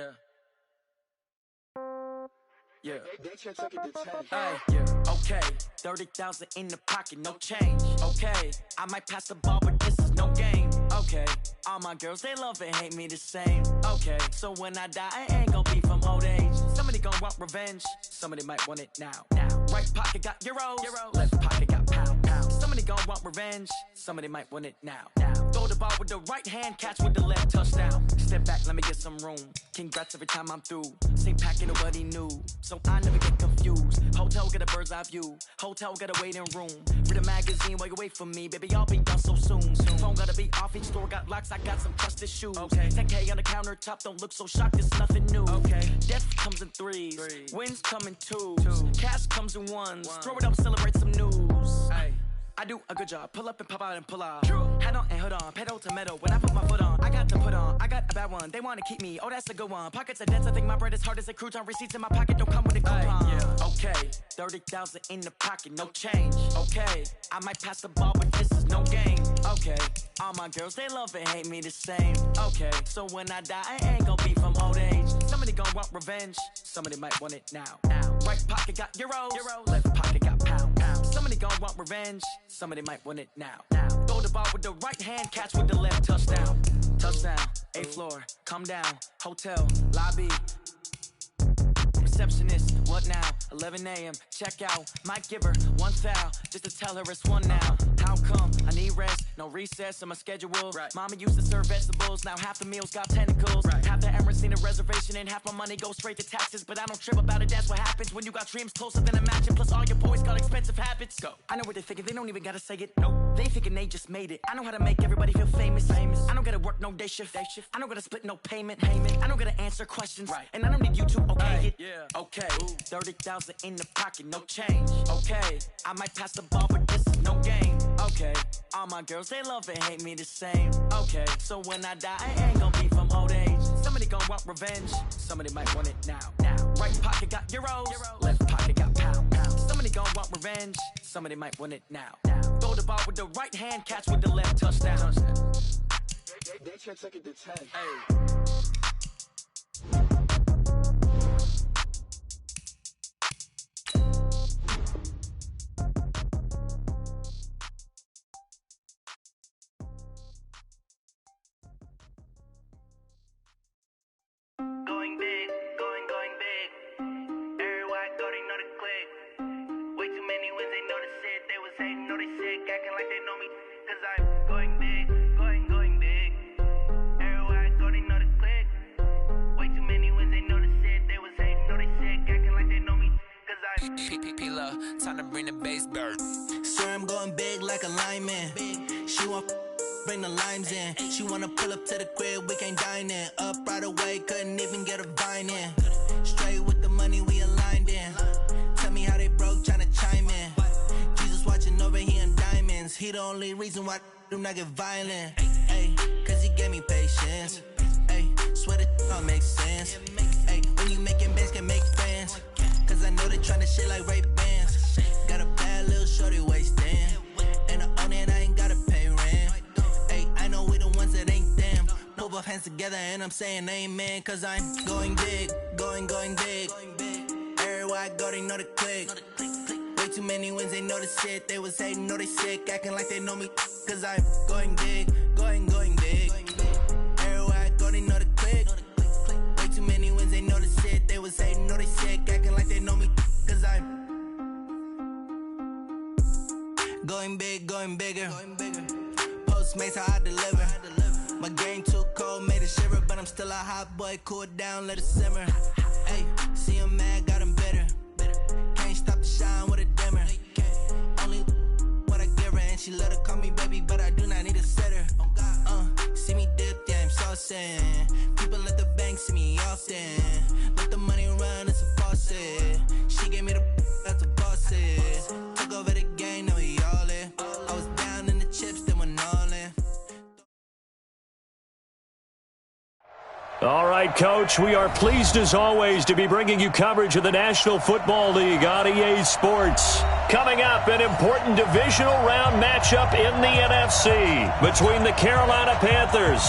Yeah. Yeah. They can't take it to 10. Hey, yeah. Okay. 30,000 in the pocket, no change. Okay. I might pass the ball, but this is no game. Okay. All my girls, they love and hate me the same. Okay. So when I die, I ain't gon' be from old age. Somebody gon' want revenge. Somebody might want it now. Right pocket got euros. Left pocket got pound. Somebody gon' want revenge. Somebody might want it now. Throw the ball with the right hand, catch with the left, touchdown. Step back, let me get some room. Congrats every time I'm through. Same packet, nobody knew. So I never get confused. Hotel get a bird's eye view. Hotel got a waiting room. Read a magazine while you wait for me. Baby, I'll be done so soon. Phone gotta be off, each store got locks. I got some trusted shoes. Okay. 10K on the countertop, don't look so shocked, it's nothing new. Okay. Death comes in threes. Wins come in twos. Cash comes in ones. Throw it up, celebrate some news. Ay. I do a good job. Pull up and pop out and pull out. Head on and hood on. Pedal to metal. When I put my foot on, I got to put on. I got a bad one. They want to keep me. Oh, that's a good one. Pockets are dense. I think my bread is hard as a crouton. Receipts in my pocket don't come with a coupon. Yeah. Okay. 30,000 in the pocket. No change. Okay. I might pass the ball, but this is no game. Okay. All my girls, they love and hate me the same. Okay. So when I die, I ain't gon' be from old age. Somebody gon' want revenge. Somebody might want it now. Right pocket got euros. Left pocket got pound. Somebody gon' want revenge. Somebody might want it now. Throw the ball with the right hand, catch with the left, touchdown. Touchdown, 8th floor, come down, hotel, lobby. Receptionist, what now? 11 a.m., check out. Might give her one foul, just to tell her it's one now. How come? I need rest, no recess in my schedule. Right. Mama used to serve vegetables, now half the meals got tentacles. Right. Half the Emirates need a reservation and half my money goes straight to taxes. But I don't trip about it, that's what happens when you got dreams closer than a match. Plus all your boys got expensive habits. Go. I know what they're thinking, they don't even gotta say it. Nope. They thinking they just made it. I know how to make everybody feel famous. I don't gotta work no day shift. I don't gotta split no payment. I don't gotta answer questions. Right. And I don't need you to okay it. Yeah. Okay. 30,000 in the pocket, no change. Okay. I might pass the ball, but this is no game. Okay. All my girls, they love and hate me the same. Okay. So when I die, I ain't gon' be from old age. Somebody gon' want revenge. Somebody might want it now. Right pocket got euros. Left pocket got pound. Somebody gon' want revenge. Somebody might want it now. Throw the ball with the right hand, catch with the left, touchdown. They can't take it to 10. Hey. Going big, going big. Everywhere I go, they know the click. Way too many wins, they know the shit. They was hating, know they sick, acting like they know me. Cause I'm going big, going big. Everywhere I go, they know the click. Way too many wins, they know the shit. They was hating, know they sick, acting like they know me. Cause I'm P-P-P-Love, time to bring the bass bird. Sir, I'm going big like a lineman. She want bring the limes in. She wanna pull up to the crib, we can't dine in. Up right away, couldn't even get a vine in. Straight with the money, we aligned in. Tell me how they broke, tryna chime in. Jesus watching over, he in diamonds. He the only reason why do not get violent. Ay, cause he gave me patience. Ay, swear that all makes sense. Ay, when you making bands, can make friends. Cause I know they tryna shit like Ray Bans. Got a bad little shorty wasting. And I own it, I ain't gotta pay rent. Ay, I know we the ones that ain't them. Put both hands together and I'm saying amen. Cause I'm going big, going big. Everywhere I go, they know the click. Way too many wins, they know the shit. They was hating, know they sick, acting like they know me. Cause I'm going big, going big. Everywhere I go, they know the click. Way too many wins, they know the shit. They was hating, know they sick, acting like they know me. Cause I'm going big, going bigger. Postmates, how I deliver. My game too cold, made it shiver. But I'm still a hot boy, cool it down, let it simmer. Hey, see him mad, got him bitter. Can't stop the shine with a dimmer. Only what I give her, and she let her call me baby, but I do not need a sitter. See me dip, yeah, I'm saucing. People at the bank see me often. Let the money run, it's a faucet. She gave me the that's a boss is. Took over the game, now we all in. I was down in the chips, then went all in. All right, Coach, we are pleased as always to be bringing you coverage of the National Football League on EA Sports. Coming up, an important divisional round matchup in the NFC between the Carolina Panthers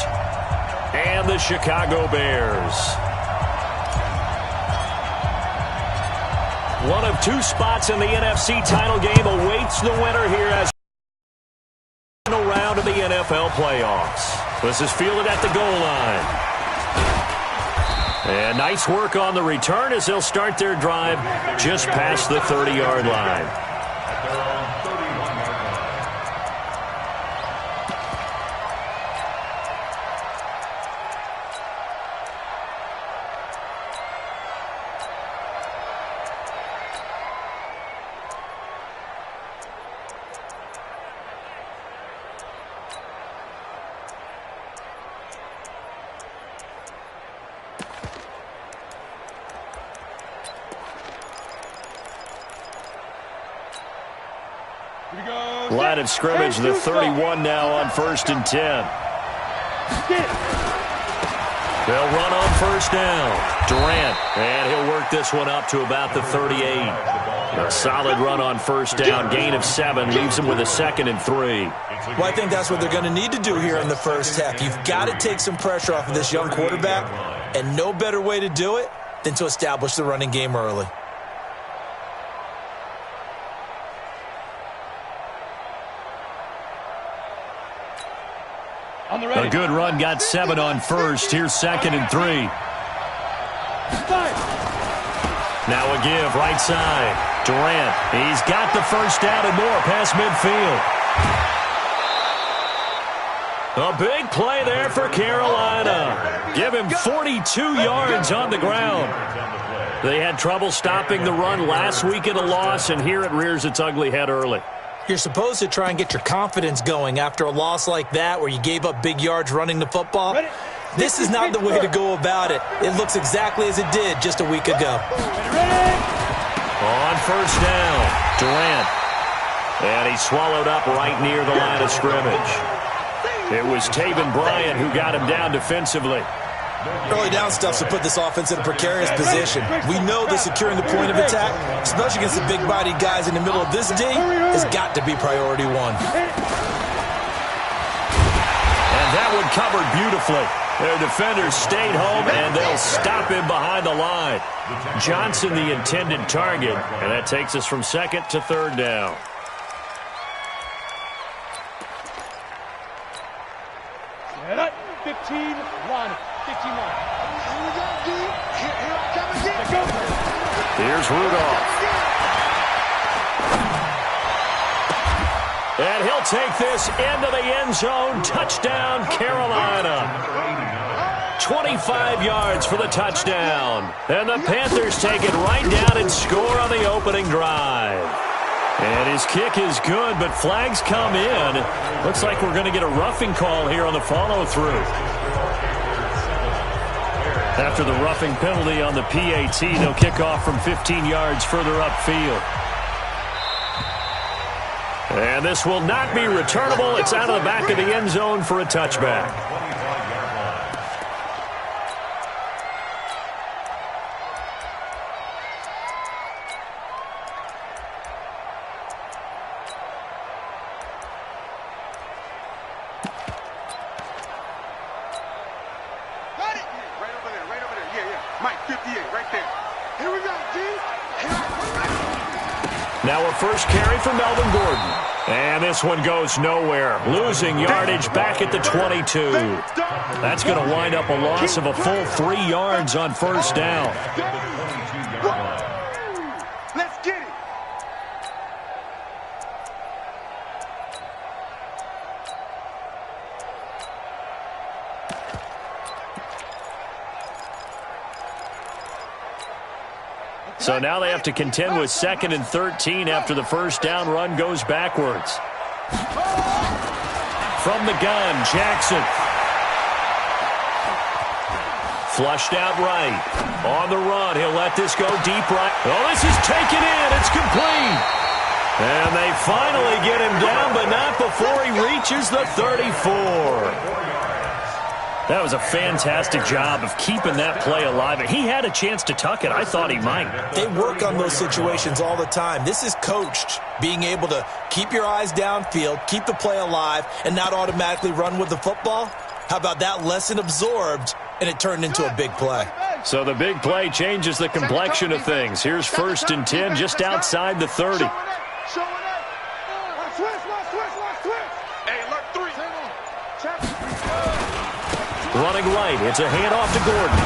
and the Chicago Bears. One of two spots in the NFC title game awaits the winner here as the final round of the NFL playoffs. This is fielded at the goal line. And nice work on the return as they'll start their drive just past the 30-yard line. Line of scrimmage, the 31 now on 1st and 10. They'll run on first down. Durant, and he'll work this one up to about the 38. A solid run on first down, gain of 7, leaves him with a 2nd and 3. Well, I think that's what they're going to need to do here in the first half. You've got to take some pressure off of this young quarterback, and no better way to do it than to establish the running game early. A good run, got 7 on first. Here's 2nd and 3. Now a give, right side. Durant, he's got the first down and more past midfield. A big play there for Carolina. Give him 42 yards on the ground. They had trouble stopping the run last week in a loss, and here it rears its ugly head early. You're supposed to try and get your confidence going after a loss like that where you gave up big yards running the football. This is not the way to go about it. It looks exactly as it did just a week ago. On first down, Durant. And he swallowed up right near the line of scrimmage. It was Taven Bryan who got him down defensively. Early down stuff to put this offense in a precarious position. We know that securing the point of attack, especially against the big-bodied guys in the middle of this D, has got to be priority one. And that one covered beautifully. Their defenders stayed home, and they'll stop him behind the line. Johnson, the intended target, and that takes us from 2nd to 3rd down. Set up, 15, line. 15 line. Here's Rudolph. And he'll take this into the end zone. Touchdown, Carolina. 25 yards for the touchdown. And the Panthers take it right down and score on the opening drive. And his kick is good, but flags come in. Looks like we're going to get a roughing call here on the follow-through. After the roughing penalty on the PAT, they'll kick off from 15 yards further upfield. And this will not be returnable. It's out of the back of the end zone for a touchback. Now a first carry for Melvin Gordon. And this one goes nowhere. Losing yardage back at the 22. That's going to wind up a loss of a full 3 yards on first down. Let's get it. So now they have to contend with 2nd and 13 after the first down run goes backwards. From the gun, Jackson. Flushed out right. On the run, he'll let this go deep right. Oh, this is taken in. It's complete. And they finally get him down, but not before he reaches the 34. That was a fantastic job of keeping that play alive. He had a chance to tuck it. I thought he might. They work on those situations all the time. This is coached, being able to keep your eyes downfield, keep the play alive, and not automatically run with the football. How about that lesson absorbed, and it turned into a big play? So the big play changes the complexion of things. Here's 1st and 10 just outside the 30. Running right, it's a handoff to Gordon.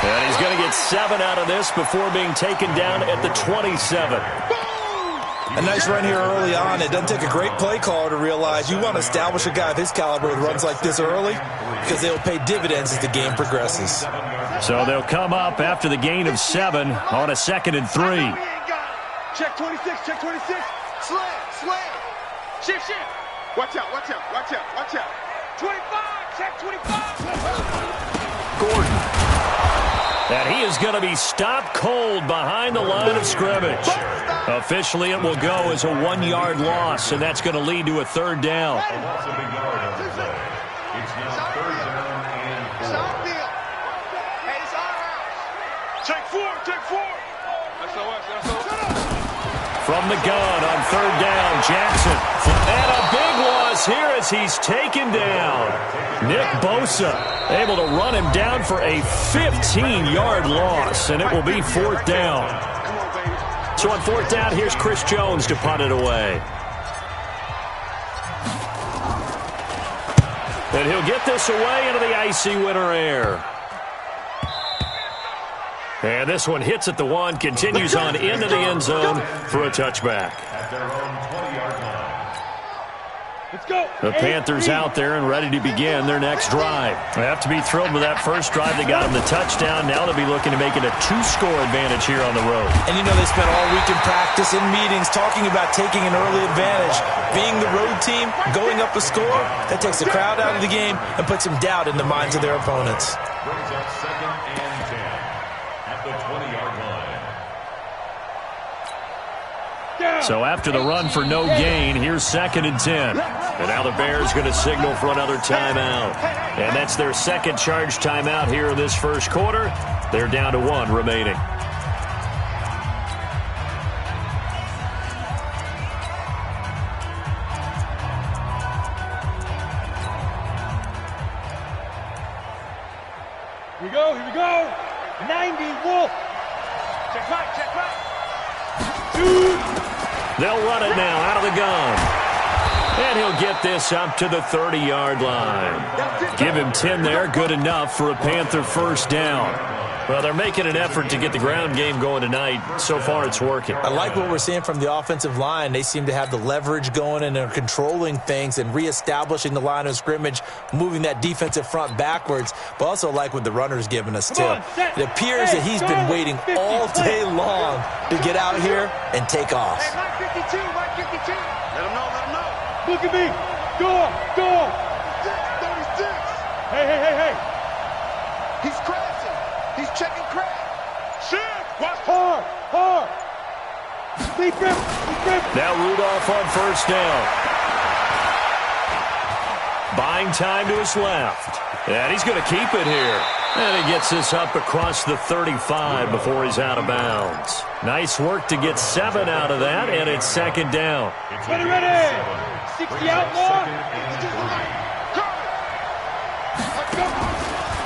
And he's going to get 7 out of this before being taken down at the 27. A nice run here early on. It doesn't take a great play caller to realize you want to establish a guy of his caliber with runs like this early because they will pay dividends as the game progresses. So they'll come up after the gain of 7 on a 2nd and 3. Check 26, check 26. Slam. Shift. Watch out. 25, check 25. Gordon. And he is going to be stopped cold behind the line of scrimmage. Officially, it will go as a 1-yard loss, and that's going to lead to a 3rd down. Take four. From the gun on 3rd down, Jackson. And a big loss here as he's taken down. Nick Bosa able to run him down for a 15-yard loss, and it will be 4th down. So on 4th down, here's Chris Jones to punt it away. And he'll get this away into the icy winter air. And this one hits at the 1, continues on into the end zone for a touchback. Let's go. The Panthers out there and ready to begin their next drive. They have to be thrilled with that first drive. They got them the touchdown. Now they'll be looking to make it a 2-score advantage here on the road. And you know they spent all week in practice and meetings talking about taking an early advantage. Being the road team, going up a score, that takes the crowd out of the game and puts some doubt in the minds of their opponents. Brings up 2nd and 10 at the 20-yard line. So after the run for no gain, here's 2nd and 10. And now the Bears going to signal for another timeout. And that's their 2nd charge timeout here in this first quarter. They're down to 1 remaining. Here we go. 90, Wolf. Check right. They'll run it now out of the gun. And he'll get this up to the 30-yard line. Give him 10 there, good enough for a Panther 1st down. Well, they're making an effort to get the ground game going tonight. So far, it's working. I like what we're seeing from the offensive line. They seem to have the leverage going and they're controlling things and reestablishing the line of scrimmage, moving that defensive front backwards, but also like what the runner's giving us, too. It appears that he's been waiting all day long to get out here and take off. Hey, Mike 52. Let him know. Look at me. Go. 36. Hey. He's crashing. He's checking crack. Shit. Watch hard. Deep grip. Now Rudolph on 1st down. Buying time to his left. And he's going to keep it here. And he gets this up across the 35 before he's out of bounds. Nice work to get 7 out of that, and it's 2nd down. Ready. 60 outlaw.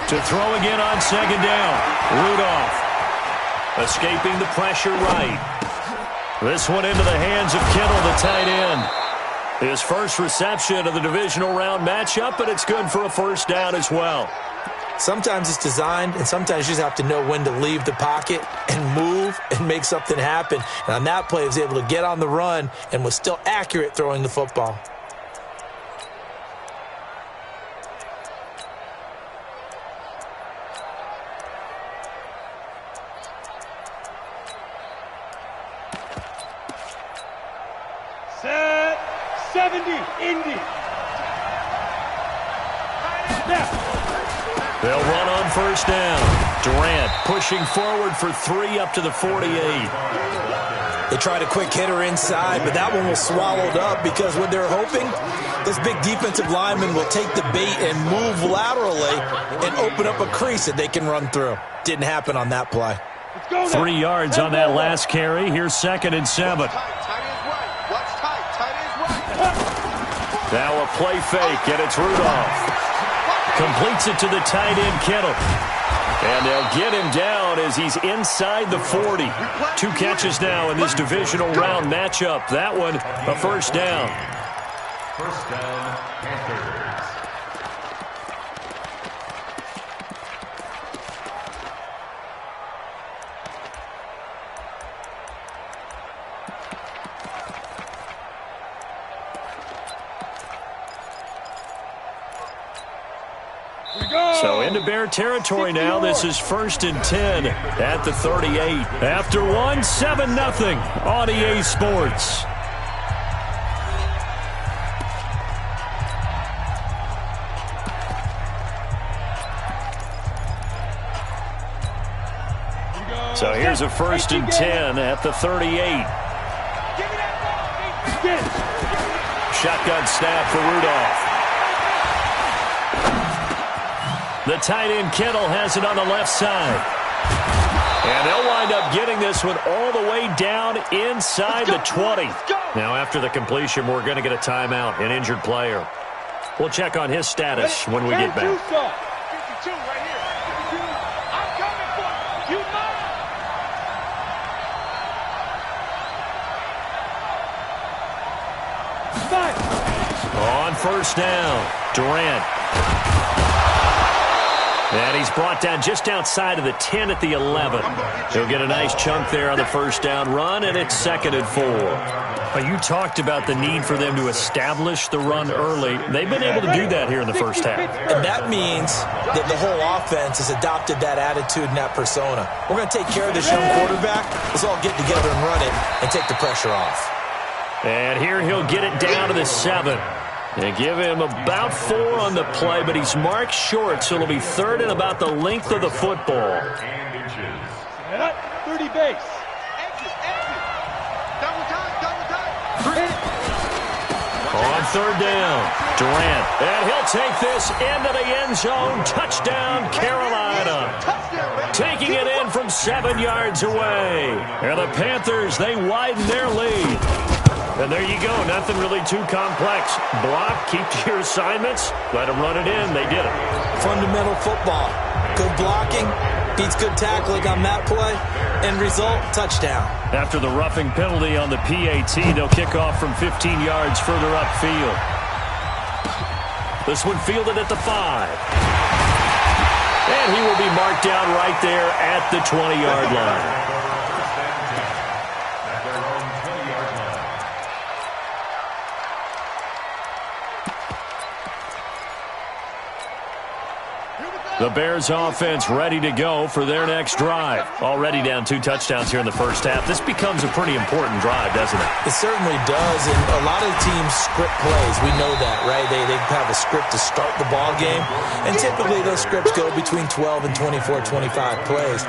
To throw again on 2nd down. Rudolph escaping the pressure right. This one into the hands of Kittle, the tight end. His first reception of the divisional round matchup, but it's good for a 1st down as well. Sometimes it's designed, and sometimes you just have to know when to leave the pocket and move and make something happen. And on that play, he was able to get on the run and was still accurate throwing the football. Set. 70. Indy. They'll run on 1st down. Durant pushing forward for 3 up to the 48. They tried a quick hitter inside, but that one was swallowed up because what they're hoping, this big defensive lineman will take the bait and move laterally and open up a crease that they can run through. Didn't happen on that play. 3 yards on that last carry. Here's 2nd and 7. Now a play fake, and it's Rudolph. Completes it to the tight end, Kittle. And they'll get him down as he's inside the 40. 2 catches now in this divisional round matchup. That one, a first down. First down, Panthers. So into Bear territory now. This is 1st and 10 at the 38. After one, 7-0 on EA Sports. So here's a 1st and 10 at the 38. Shotgun snap for Rudolph. The tight end Kittle has it on the left side. And they'll wind up getting this one all the way down inside the 20. Now after the completion, we're going to get a timeout, an injured player. We'll check on his status when we get back. 52 right here. 52. I'm coming for you. On first down, Durant. And he's brought down just outside of the 10 at the 11. He'll get a nice chunk there on the first down run, and it's 2nd and 4. You talked about the need for them to establish the run early. They've been able to do that here in the first half. And that means that the whole offense has adopted that attitude and that persona. We're going to take care of this young quarterback. Let's all get together and run it and take the pressure off. And here he'll get it down to the 7. They give him about 4 on the play, but he's marked short, so it'll be 3rd and about the length of the football. 30 base. On 3rd down, Durant. And he'll take this into the end zone. Touchdown, Carolina. Taking it in from 7 yards away. And the Panthers, they widen their lead. And there you go. Nothing really too complex. Block, keep to your assignments, let them run it in. They did it. Fundamental football. Good blocking beats good tackling on that play. End result, touchdown. After the roughing penalty on the PAT, they'll kick off from 15 yards further upfield. This one fielded at the 5. And he will be marked down right there at the 20-yard line. The Bears offense ready to go for their next drive. Already down 2 touchdowns here in the first half. This becomes a pretty important drive, doesn't it? It certainly does, and a lot of teams script plays. We know that, right? They have a script to start the ball game, and typically those scripts go between 12 and 24, 25 plays.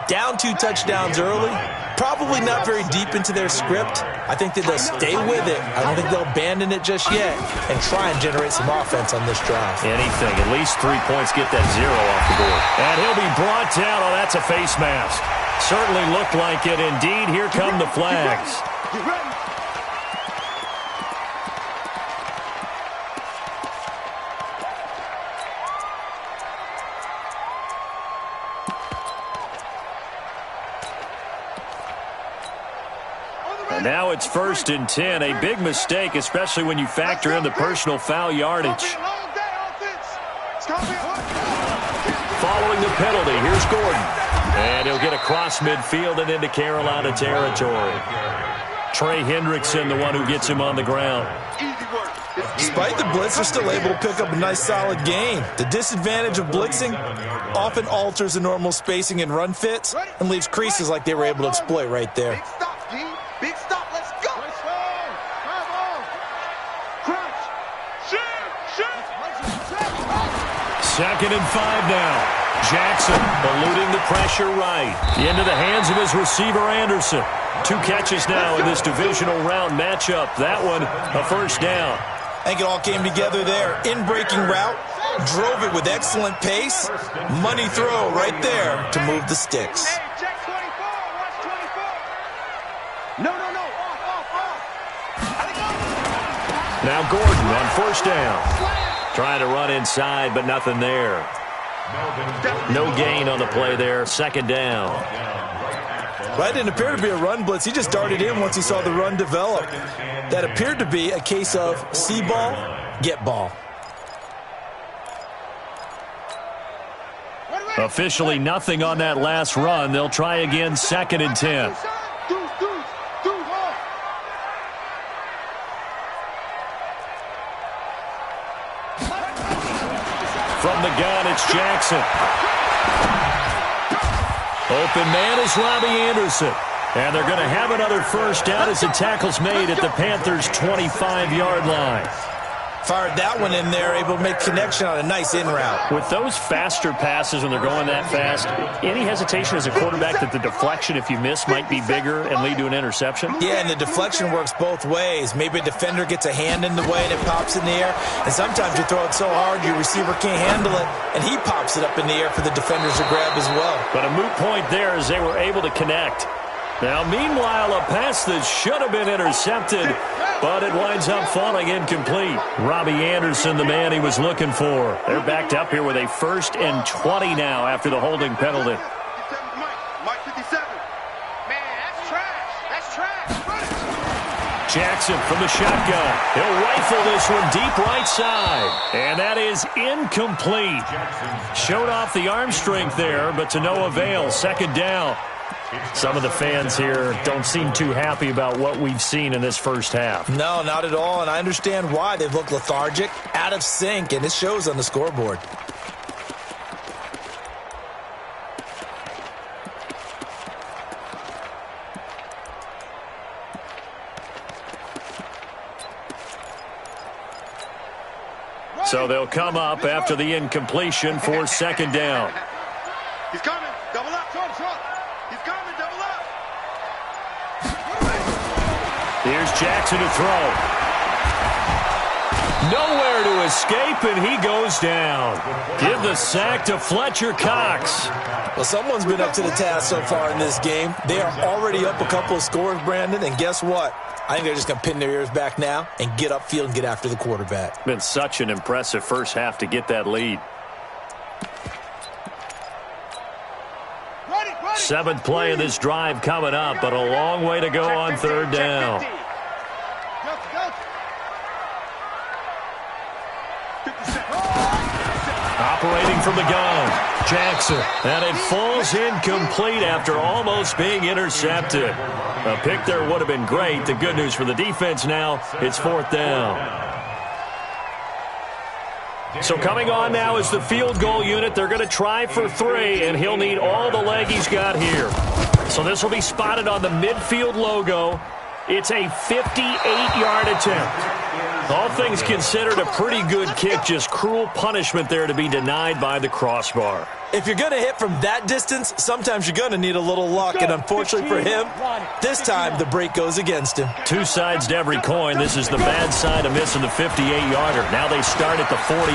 Down 2 touchdowns early, probably not very deep into their script. I think that they'll stay with it. I don't think they'll abandon it just yet and try and generate some offense on this drive. Anything. At least 3 points, get that 0 off the board. And he'll be brought down. Oh, that's a face mask. Certainly looked like it. Indeed, here come the flags. Now it's 1st and 10. A big mistake, especially when you factor in the personal foul yardage. Following the penalty, here's Gordon. And he'll get across midfield and into Carolina territory. Trey Hendrickson, the one who gets him on the ground. Despite the blitz, they're still able to pick up a nice solid gain. The disadvantage of blitzing often alters the normal spacing and run fits and leaves creases like they were able to exploit right there. Big stop, let's go! Nice ball! Come on! Crouch! Shoot! 2nd and 5 now. Jackson eluding the pressure right. Into the hands of his receiver, Anderson. 2 catches now in this divisional round matchup. That one, a first down. I think it all came together there. In-breaking route, drove it with excellent pace. Money throw right there to move the sticks. Hey, check 24, watch 24. No. Now Gordon on first down. Trying to run inside, but nothing there. No gain on the play there. Second down. Well, that didn't appear to be a run blitz. He just darted in once he saw the run develop. That appeared to be a case of see ball, get ball. Officially nothing on that last run. They'll try again, 2nd and 10. From the gun, it's Jackson. Open man is Robbie Anderson. And they're going to have another first down as the tackle's made at the Panthers' 25-yard line. Fired that one in there, able to make connection on a nice in route. With those faster passes when they're going that fast, any hesitation as a quarterback that the deflection, if you miss, might be bigger and lead to an interception? Yeah, and the deflection works both ways. Maybe a defender gets a hand in the way and it pops in the air. And sometimes you throw it so hard your receiver can't handle it, and he pops it up in the air for the defenders to grab as well. But a moot point there as they were able to connect. Now, meanwhile, a pass that should have been intercepted, but it winds up falling incomplete. Robbie Anderson, the man he was looking for. They're backed up here with a 1st and 20 now after the holding penalty. Mike 57. Man, that's trash. That's trash. Jackson from the shotgun. He'll rifle this one deep right side. And that is incomplete. Showed off the arm strength there, but to no avail. 2nd down. Some of the fans here don't seem too happy about what we've seen in this first half. No, not at all, and I understand why. They've looked lethargic, out of sync, and it shows on the scoreboard. So they'll come up after the incompletion for 2nd down. He's coming. Double up. He's coming. Double up. Here's Jackson to throw. Nowhere to escape, and he goes down. Give the sack to Fletcher Cox. Well, someone's been up to the task so far in this game. They are already up a couple of scores, Brandon, and guess what? I think they're just going to pin their ears back now and get upfield and get after the quarterback. Been such an impressive first half to get that lead. 7th play of this drive coming up, but a long way to go on 3rd down. Operating from the gun, Jackson, and it falls incomplete after almost being intercepted. A pick there would have been great. The good news for the defense now, it's 4th down. So coming on now is the field goal unit. They're going to try for 3, and he'll need all the leg he's got here. So this will be spotted on the midfield logo. It's a 58-yard attempt. All things considered, a pretty good kick, just cruel punishment there to be denied by the crossbar. If you're going to hit from that distance, sometimes you're going to need a little luck, and unfortunately for him, this time the break goes against him. Two sides to every coin. This is the bad side of missing the 58-yarder. Now they start at the 48.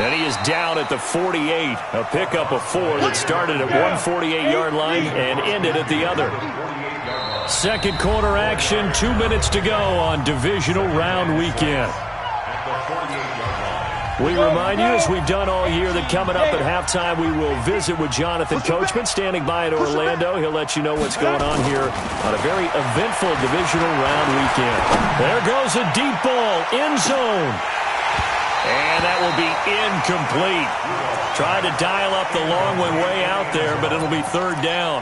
And he is down at the 48. A pickup of 4 that started at one 48-yard line and ended at the other. Second quarter action, 2 minutes to go on divisional round weekend. We remind you, as we've done all year, that coming up at halftime, we will visit with Jonathan Coachman, standing by in Orlando. He'll let you know what's going on here on a very eventful divisional round weekend. There goes a deep ball, end zone. And that will be incomplete. Tried to dial up the long one way out there, but it'll be 3rd down.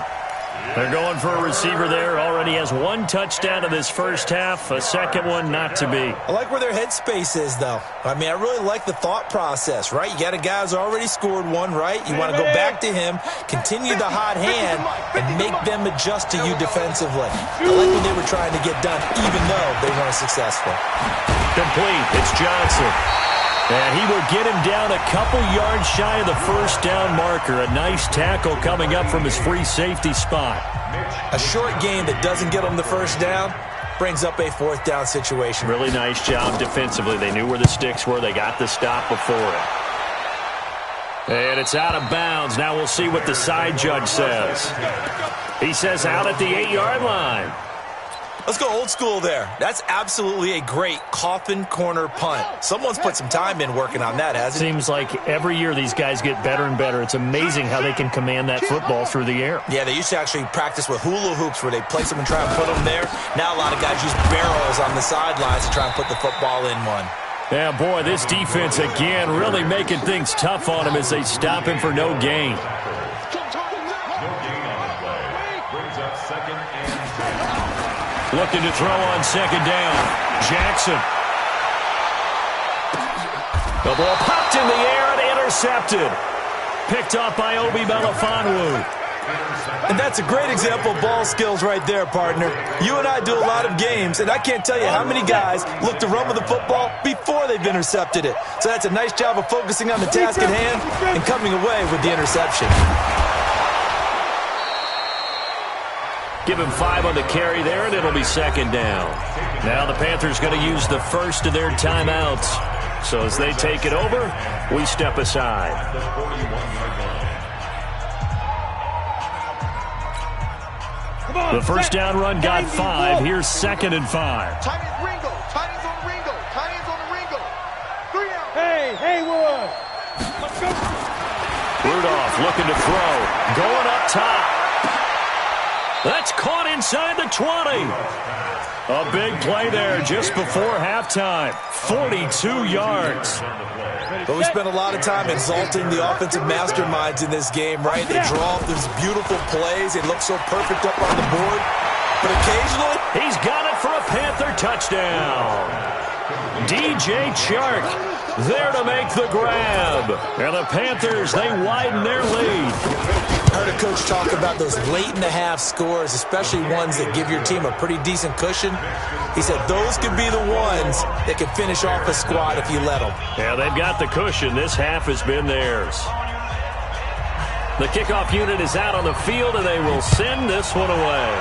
They're going for a receiver there. Already has 1 touchdown in this first half. A second one not to be. I like where their headspace is, though. I mean, I really like the thought process, right? You got a guy who's already scored 1, right? You want to go back to him, continue the hot hand, and make them adjust to you defensively. I like what they were trying to get done, even though they weren't successful. Complete. It's Johnson. And he will get him down a couple yards shy of the first down marker. A nice tackle coming up from his free safety spot. A short gain that doesn't get him the first down brings up a 4th down situation. Really nice job defensively. They knew where the sticks were. They got the stop before it. And it's out of bounds. Now we'll see what the side judge says. He says out at the 8-yard line. Let's go old school there. That's absolutely a great coffin corner punt. Someone's put some time in working on that, hasn't it? Seems like every year these guys get better and better. It's amazing how they can command that football through the air. Yeah, they used to actually practice with hula hoops where they place them and try and put them there. Now a lot of guys use barrels on the sidelines to try and put the football in one. Yeah, boy, this defense again really making things tough on him as they stop him for no gain. Looking to throw on second down. Jackson. The ball popped in the air and intercepted. Picked off by Obi Melifonwu. And that's a great example of ball skills right there, partner. You and I do a lot of games, and I can't tell you how many guys look to run with the football before they've intercepted it. So that's a nice job of focusing on the task at hand and coming away with the interception. Give him 5 on the carry there, and it'll be second down. Now the Panthers going to use the first of their timeouts. So as they take it over, we step aside. The first down run got 5. Here's second and 5. Tight end Ringo. Tight ends on the Ringo. Tight ends on the Ringo. 3 down. Hey, Haywood. Let's go. Rudolph looking to throw. Going up top. That's caught inside the 20. A big play there just before halftime. 42 yards. But we spent a lot of time exalting the offensive masterminds in this game, right? They draw up these beautiful plays. They look so perfect up on the board. But occasionally, he's got it for a Panther touchdown. DJ Chark there to make the grab. And the Panthers, they widen their lead. I heard a coach talk about those late-in-the-half scores, especially ones that give your team a pretty decent cushion. He said those could be the ones that can finish off a squad if you let them. Yeah, they've got the cushion. This half has been theirs. The kickoff unit is out on the field, and they will send this one away.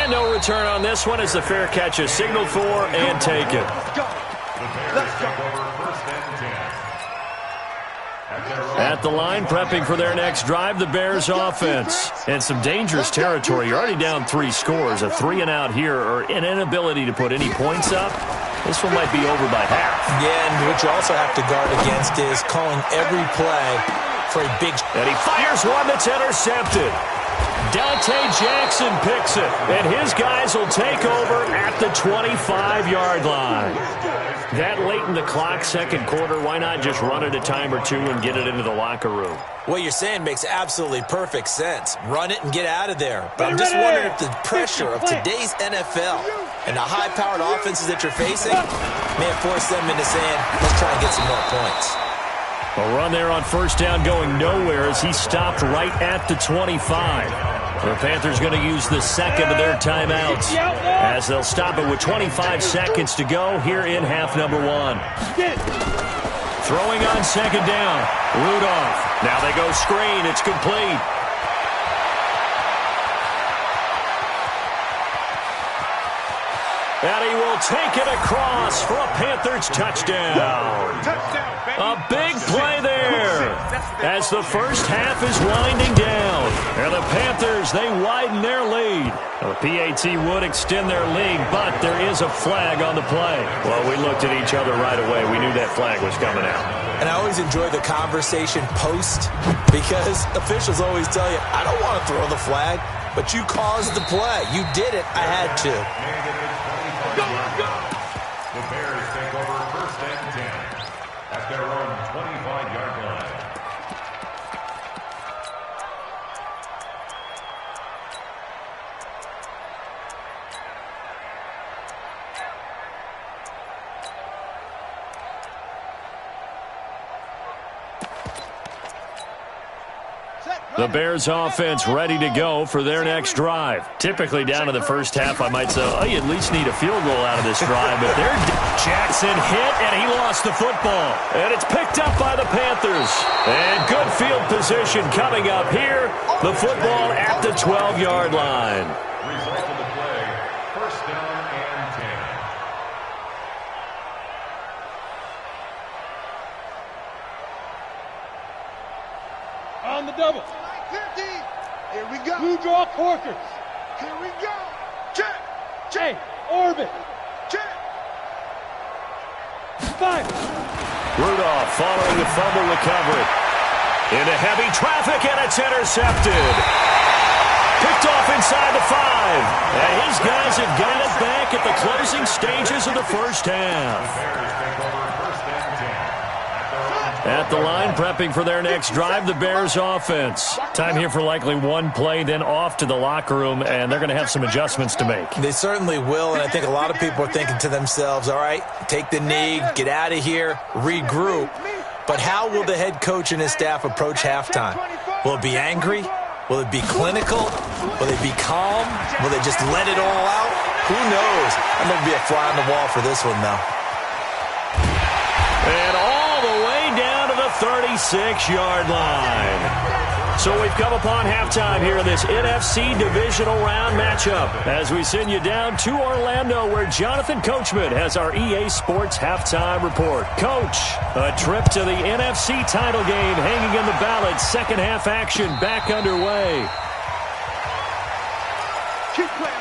And no return on this one as the fair catch is signaled for and taken. Let's go. At the line, prepping for their next drive, the Bears offense. And some dangerous territory. You're already down 3 scores. A 3-and-out here or an inability to put any points up. This one might be over by half. Yeah, and what you also have to guard against is calling every play for a big... And he fires one that's intercepted. Dante Jackson picks it, and his guys will take over at the 25-yard line. That late in the clock, second quarter, why not just run it a time or two and get it into the locker room? What you're saying makes absolutely perfect sense. Run it and get out of there. But I'm just wondering if the pressure of today's NFL and the high-powered offenses that you're facing may have forced them into saying, let's try and get some more points. A run there on first down going nowhere as he stopped right at the 25. The Panthers going to use the second of their timeouts as they'll stop it with 25 seconds to go here in half number 1. Throwing on second down, Rudolph. Now they go screen. It's complete. And he will take it across for a Panthers touchdown. A big play there as the first half is winding down. And the Panthers, they widen their lead. The PAT would extend their lead, but there is a flag on the play. Well, we looked at each other right away. We knew that flag was coming out. And I always enjoy the conversation post because officials always tell you, I don't want to throw the flag, but you caused the play. You did it. I had to. The Bears take over first and 10 at their own 25-yard line. The Bears offense ready to go for their next drive. Typically down to the first half, I might say, oh, you at least need a field goal out of this drive. But there, Jackson hit, and he lost the football. And it's picked up by the Panthers. And good field position coming up here. The football at the 12-yard line. Result of the play, first down and 10. On the double. Here we go. Blue draw Corkers. Here we go. Check. Check. Hey, orbit. Check. Five. Rudolph following the fumble recovery. Into heavy traffic, and it's intercepted. Picked off inside the 5. And his guys have got it back at the closing stages of the first half. At the line, prepping for their next drive, the Bears offense. Time here for likely one play, then off to the locker room, and they're going to have some adjustments to make. They certainly will, and I think a lot of people are thinking to themselves, all right, take the knee, get out of here, regroup. But how will the head coach and his staff approach halftime? Will it be angry? Will it be clinical? Will they be calm? Will they just let it all out? Who knows? I'm going to be a fly on the wall for this one, though. And all the way down to the 36-yard line. So we've come upon halftime here in this NFC Divisional Round matchup as we send you down to Orlando where Jonathan Coachman has our EA Sports Halftime Report. Coach, a trip to the NFC title game hanging in the balance. Second half action back underway. Keep playing.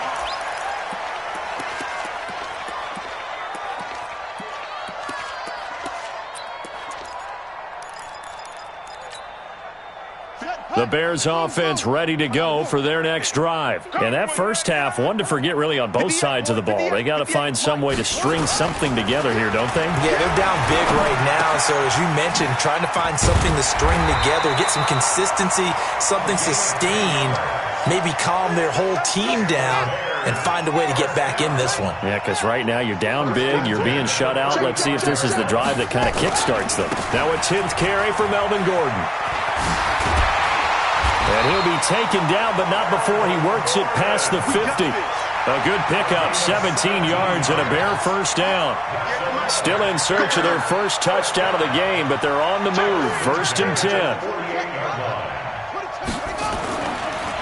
The Bears offense ready to go for their next drive. And that first half, one to forget really on both sides of the ball. They got to find some way to string something together here, don't they? Yeah, they're down big right now. So as you mentioned, trying to find something to string together, get some consistency, something sustained, maybe calm their whole team down and find a way to get back in this one. Yeah, because right now you're down big, you're being shut out. Let's see if this is the drive that kind of kickstarts them. Now a 10th carry for Melvin Gordon. And he'll be taken down, but not before he works it past the 50. A good pickup, 17 yards and a Bear first down. Still in search of their first touchdown of the game, but they're on the move. First and 10.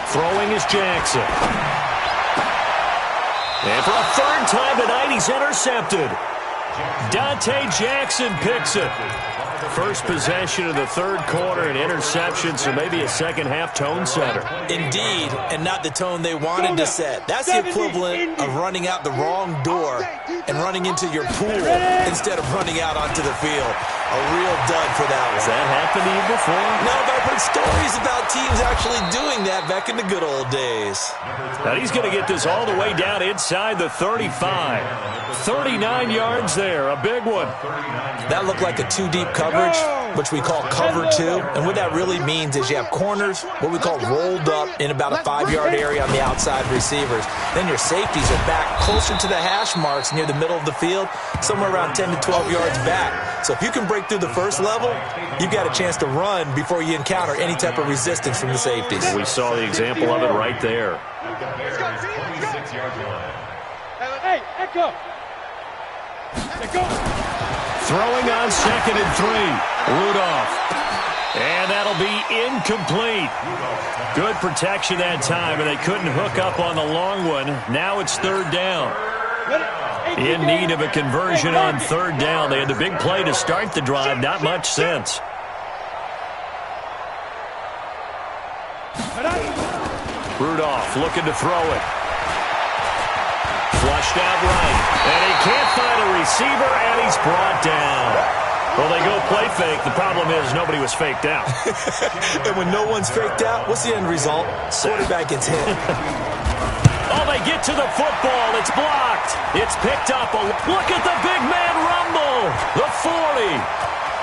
Throwing is Jackson. And for a third time tonight, he's intercepted. Dante Jackson picks it. First possession of the third quarter, an interception, so maybe a second-half tone setter. Indeed, and not the tone they wanted to set. That's the equivalent of running out the wrong door and running into your pool instead of running out onto the field. A real dud for that one. Has that happened to you before? No, but I've heard stories about teams actually doing that back in the good old days. Now he's going to get this all the way down inside the 35. 39 yards there, a big one. That looked like a two-deep coverage, which we call cover two. And what that really means is you have corners, what we call rolled up in about a 5-yard area on the outside receivers. Then your safeties are back closer to the hash marks near the middle of the field, somewhere around 10 to 12 yards back. So if you can break through the first level, you've got a chance to run before you encounter any type of resistance from the safeties. We saw the example of it right there. Hey, Echo. Throwing on 2nd and 3. Rudolph. And that'll be incomplete. Good protection that time, and they couldn't hook up on the long one. Now it's third down. In need of a conversion on third down. They had the big play to start the drive. Not much sense. Rudolph looking to throw it. Flushed out right. And he can't find a receiver, and he's brought down. Well, they go play fake. The problem is nobody was faked out. And when no one's faked out, what's the end result? Quarterback gets hit. Oh, they get to the football. It's blocked. It's picked up. Look at the big man rumble. The 40.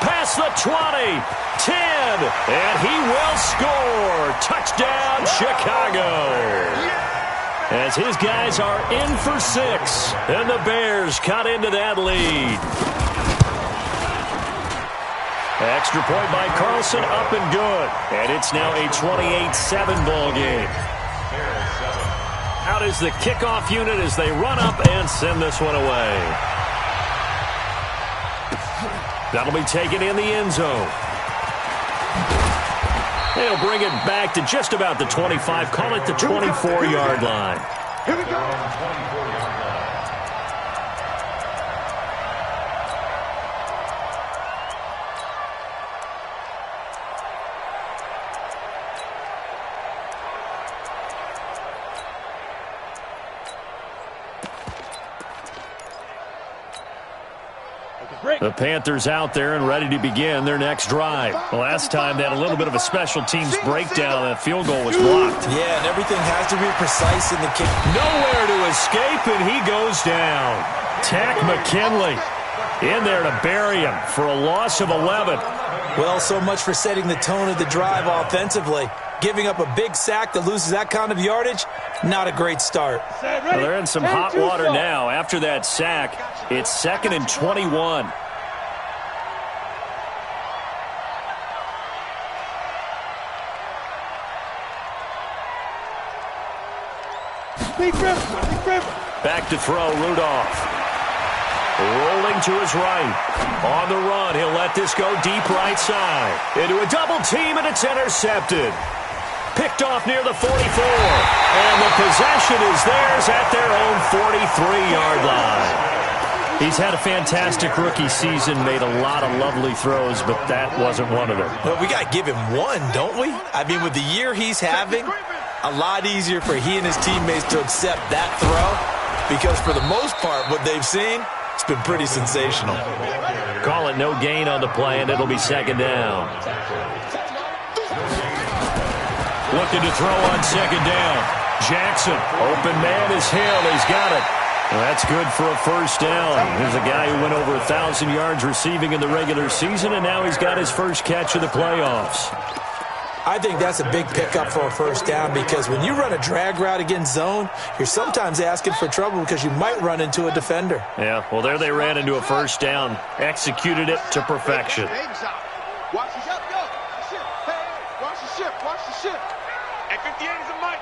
Past the 20. 10. And he will score. Touchdown, Chicago. As his guys are in for 6. And the Bears cut into that lead. Extra point by Carlson, up and good. And it's now a 28-7 ball game. Out is the kickoff unit as they run up and send this one away. That'll be taken in the end zone. They'll bring it back to just about the 25. Call it the 24-yard line. Here we go. The Panthers out there and ready to begin their next drive. Last time they had a little bit of a special teams breakdown. That field goal was blocked. Yeah, and everything has to be precise in the kick. Nowhere to escape, and he goes down. Tack McKinley in there to bury him for a loss of 11. Well, so much for setting the tone of the drive offensively. Giving up a big sack that loses that kind of yardage, not a great start. Well, they're in some hot water now. After that sack, it's 2nd and 21. Back to throw, Rudolph. Rolling to his right. On the run, he'll let this go deep right side. Into a double team, and it's intercepted. Picked off near the 44. And the possession is theirs at their own 43-yard line. He's had a fantastic rookie season, made a lot of lovely throws, but that wasn't one of them. Well, we got to give him one, don't we? I mean, with the year he's having, a lot easier for he and his teammates to accept that throw, because for the most part, what they've seen, it's been pretty sensational. Call it no gain on the play, and it'll be 2nd down. Looking to throw on 2nd down. Jackson, open man is Hill. He's got it. Well, that's good for a 1st down. Here's a guy who went over 1,000 yards receiving in the regular season, and now he's got his first catch of the playoffs. I think that's a big pickup for a 1st down, because when you run a drag route against zone, you're sometimes asking for trouble because you might run into a defender. Yeah, well, there they ran into a 1st down. Executed it to perfection. Watch the ship, go. Watch the ship, watch the ship. And 58 is a mic.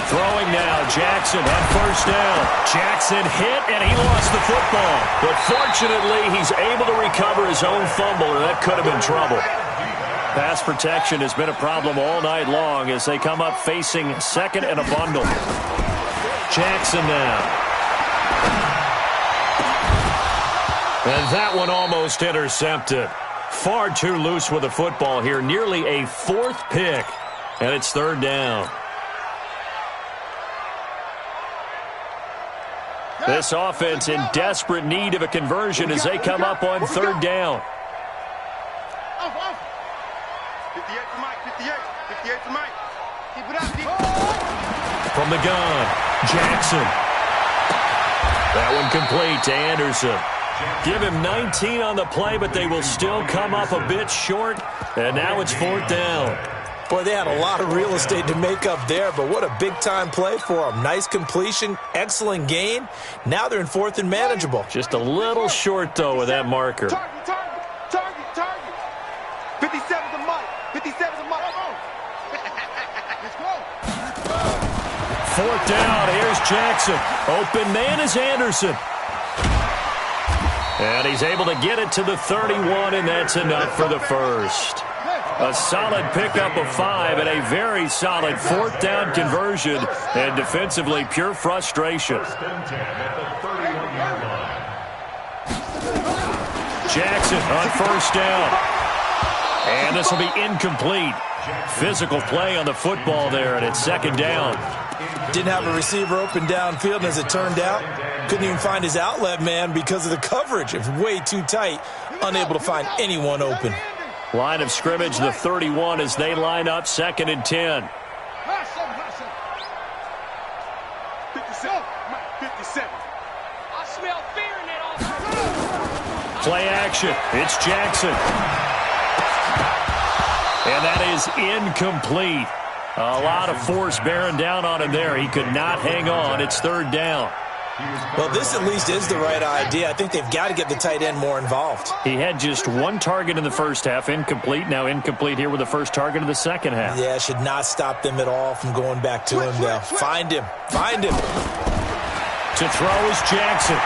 Throwing now, Jackson on 1st down. Jackson hit, and he lost the football. But fortunately, he's able to recover his own fumble, or that could have been trouble. Pass protection has been a problem all night long as they come up facing 2nd and a bundle. Jackson now. And that one almost intercepted. Far too loose with the football here. Nearly a 4th pick. And it's 3rd down. This offense in desperate need of a conversion as they come up on 3rd down. 58 to Mike, 58 to Mike. Keep it up, keep it up. From the gun, Jackson. That one complete to Anderson. Give him 19 on the play, but they will still come up a bit short. And now it's 4th down. Boy, they had a lot of real estate to make up there, but what a big-time play for them. Nice completion, excellent gain. Now they're in 4th and manageable. Just a little short, though, with that marker. Target. 57 to Mike. 57 to Mike. Let's go. 4th down. Here's Jackson. Open man is Anderson. And he's able to get it to the 31, and that's enough for the 1st. A solid pickup of 5 and a very solid 4th down conversion, and defensively pure frustration. Jackson on 1st down. And this will be incomplete. Physical play on the football there, and it's 2nd down. Didn't have a receiver open downfield, and as it turned out, couldn't even find his outlet man because of the coverage. It was way too tight, unable to find anyone open. Line of scrimmage, the 31, as they line up 2nd and 10. 57. I smell fear in that offense. Play action. It's Jackson. And that is incomplete. A lot of force bearing down on him there. He could not hang on. It's 3rd down. Well, this at least is the right idea. I think they've got to get the tight end more involved. He had just 1 target in the first half, incomplete. Now incomplete here with the first target of the second half. Yeah, should not stop them at all from going back to him, though. Find him. To throw is Jackson.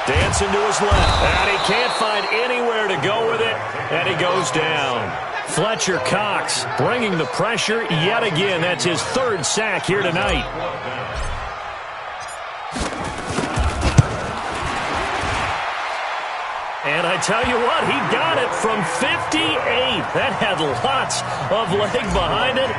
Dancing to his left. And he can't find anywhere to go with it, and he goes down. Fletcher Cox bringing the pressure yet again. That's his 3rd sack here tonight. And I tell you what, he got it from 58. That had lots of leg behind it.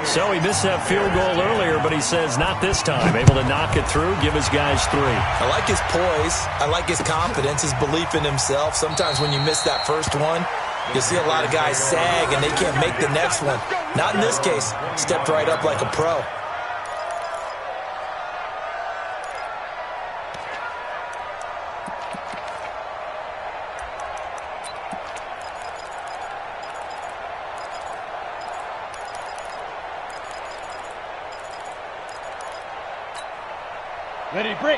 So he missed that field goal earlier, but he says not this time. Able to knock it through, give his guys 3. I like his poise. I like his confidence, his belief in himself. Sometimes when you miss that first one, you see a lot of guys sag and they can't make the next one. Not in this case. Stepped right up like a pro.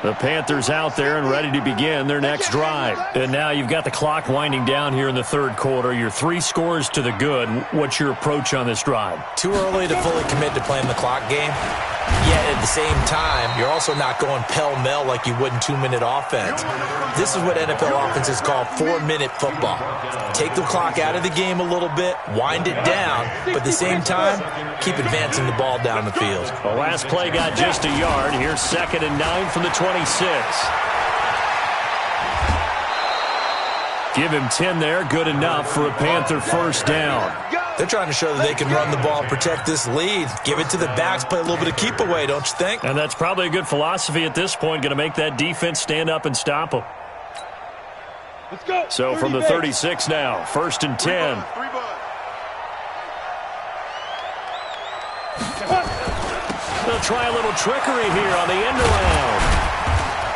The Panthers out there and ready to begin their next drive. And now you've got the clock winding down here in the third quarter. You're 3 scores to the good. What's your approach on this drive? Too early to fully commit to playing the clock game. Yet at the same time, you're also not going pell-mell like you would in 2-minute offense. This is what NFL offenses call 4-minute football. Take the clock out of the game a little bit, wind it down, but at the same time, keep advancing the ball down the field. The last play got just a yard. Here's 2nd and 9 from the 26. Give him 10 there. Good enough for a Panther first down. They're trying to show that they can run the ball and protect this lead. Give it to the backs, play a little bit of keep away, don't you think? And that's probably a good philosophy at this point. Going to make that defense stand up and stop them. Let's go. So from the 36 now, 1st and 10. They'll try a little trickery here on the end around.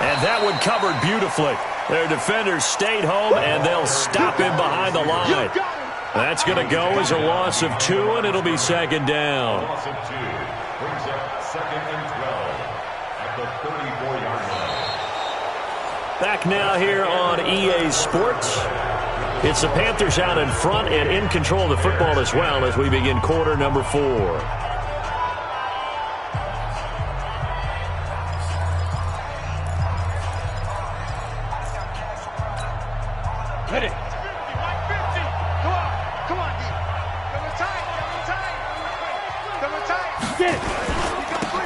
And that one covered beautifully. Their defenders stayed home, and they'll stop him behind the line. That's going to go as a loss of 2, and it'll be 2nd down. Loss of 2 brings up 2nd and 12 at the 34-yard line. Back now here on EA Sports. It's the Panthers out in front and in control of the football as well as we begin quarter number 4. Ready.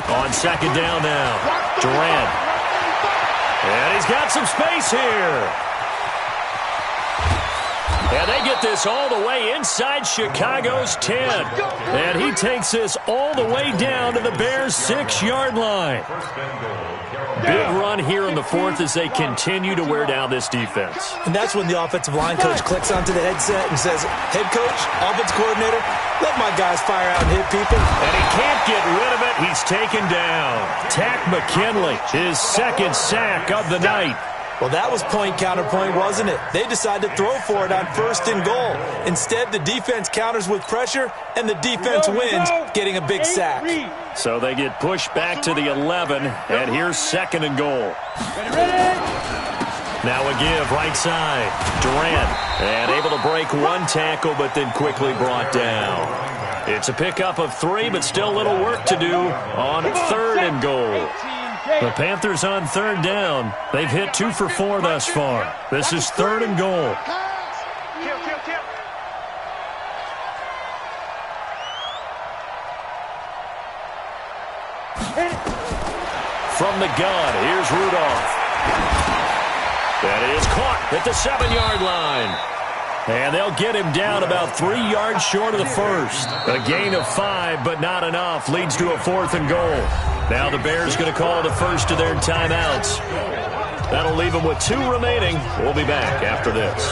On 2nd down now, Durant. And he's got some space here. And they get this all the way inside Chicago's 10. And he takes this all the way down to the Bears' 6-yard line. Big run here in the 4th as they continue to wear down this defense. And that's when the offensive line coach clicks onto the headset and says, head coach, offense coordinator, let my guys fire out and hit people. And he can't get rid of it. He's taken down. Tack McKinley, his 2nd sack of the night. Well, that was point counterpoint, wasn't it? They decided to throw for it on 1st and goal. Instead, the defense counters with pressure, and the defense wins, getting a big sack. So they get pushed back to the 11, and here's 2nd and goal. Now a give right side. Durant, and able to break 1 tackle, but then quickly brought down. It's a pickup of 3, but still a little work to do on 3rd and goal. The Panthers on 3rd down. They've hit 2 for 4 thus far. This is 3rd and goal. From the gun, here's Rudolph. That is caught at the 7-yard line. And they'll get him down about 3 yards short of the first. A gain of 5, but not enough. Leads to a 4th and goal. Now the Bears going to call the first of their timeouts. That'll leave them with 2 remaining. We'll be back after this.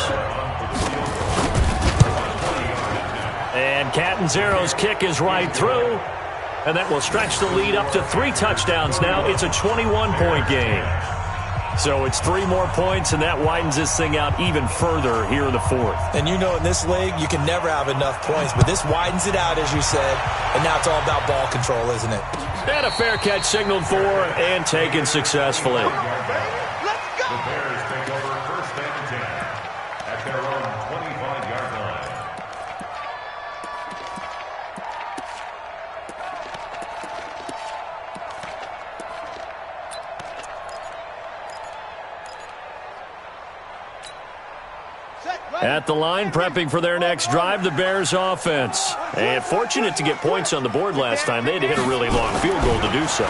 And Catanzaro's kick is right through. And that will stretch the lead up to 3 touchdowns now. It's a 21-point game. So it's 3 more points, and that widens this thing out even further here in the 4th. And you know in this league, you can never have enough points, but this widens it out, as you said, and now it's all about ball control, isn't it? And a fair catch signaled for and taken successfully. The Bears take over 1st and 10 at their own 25-yard line. At the line, prepping for their next drive, the Bears offense. And fortunate to get points on the board last time. They had to hit a really long field goal to do so.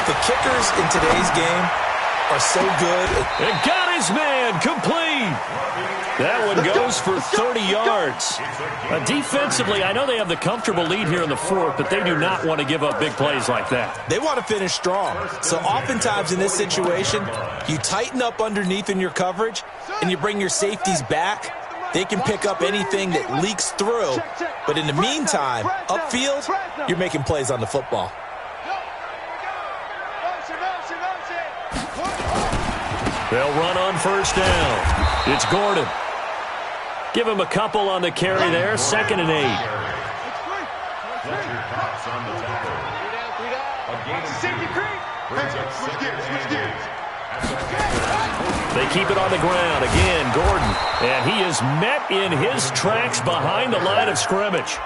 The kickers in today's game are so good. And got his man complete. That one goes for 30 yards. Defensively, I know they have the comfortable lead here in the fourth, but they do not want to give up big plays like that. They want to finish strong. So oftentimes in this situation, you tighten up underneath in your coverage, and you bring your safeties back. They can pick up anything that leaks through. But in the meantime, upfield, you're making plays on the football. They'll run on first down. It's Gordon. Give him a couple on the carry there. 2nd and 8. They keep it on the ground. Again, Gordon. And he is met in his tracks behind the line of scrimmage.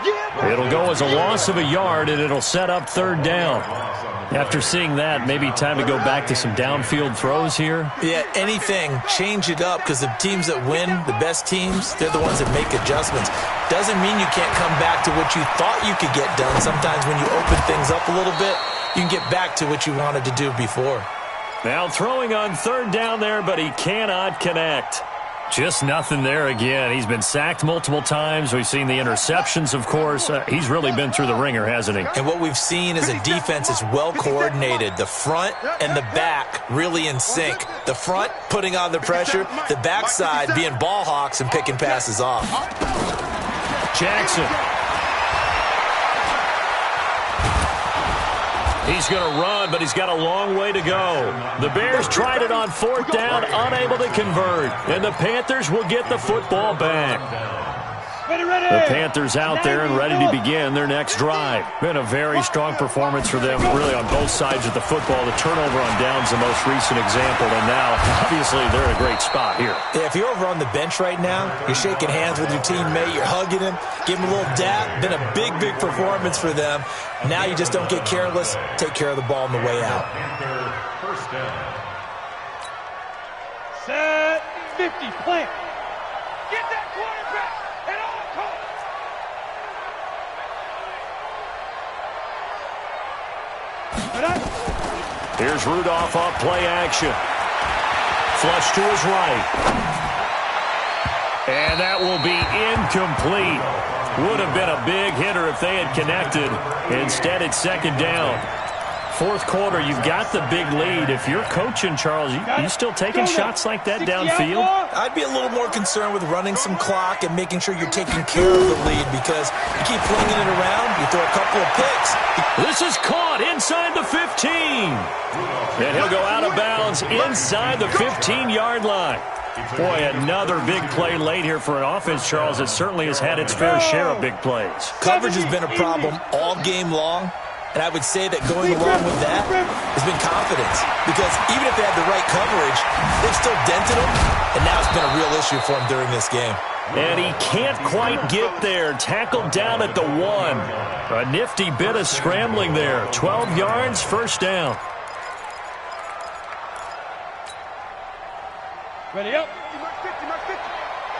It'll go as a loss of a yard, and it'll set up 3rd down. After seeing that, maybe time to go back to some downfield throws here. Yeah, anything. Change it up, because the teams that win, the best teams, they're the ones that make adjustments. Doesn't mean you can't come back to what you thought you could get done. Sometimes when you open things up a little bit, you can get back to what you wanted to do before. Now throwing on 3rd down there, but he cannot connect. Just nothing there again. He's been sacked multiple times. We've seen the interceptions, of course. He's really been through the ringer, hasn't he? And what we've seen is a defense that's well coordinated. The front and the back really in sync. The front putting on the pressure, the backside being ball hawks and picking passes off. Jackson. He's going to run, but he's got a long way to go. The Bears tried it on 4th down, unable to convert. And the Panthers will get the football back. The Panthers out there and ready to begin their next drive. Been a very strong performance for them, really on both sides of the football. The turnover on down's the most recent example, and now, obviously, they're in a great spot here. Yeah, if you're over on the bench right now, you're shaking hands with your teammate, you're hugging him, give him a little dap. Been a big, big performance for them. Now you just don't get careless. Take care of the ball on the way out. First down. Set 50, plant. Get that quarterback at all costs. Here's Rudolph off play action. Flush to his right. And that will be incomplete. Would have been a big hitter if they had connected. Instead, it's 2nd down. 4th quarter, you've got the big lead. If you're coaching, Charles, you still taking shots like that downfield? I'd be a little more concerned with running some clock and making sure you're taking care of the lead, because you keep flinging it around, you throw a couple of picks. This is caught inside the 15. And he'll go out of bounds inside the 15-yard line. Boy, another big play late here for an offense, Charles, that certainly has had its fair share of big plays. Coverage has been a problem all game long. And I would say that going along with that has been confidence. Because even if they had the right coverage, they've still dented them. And now it's been a real issue for them during this game. And he can't quite get there. Tackled down at the 1. A nifty bit of scrambling there. 12 yards, 1st down. Ready up.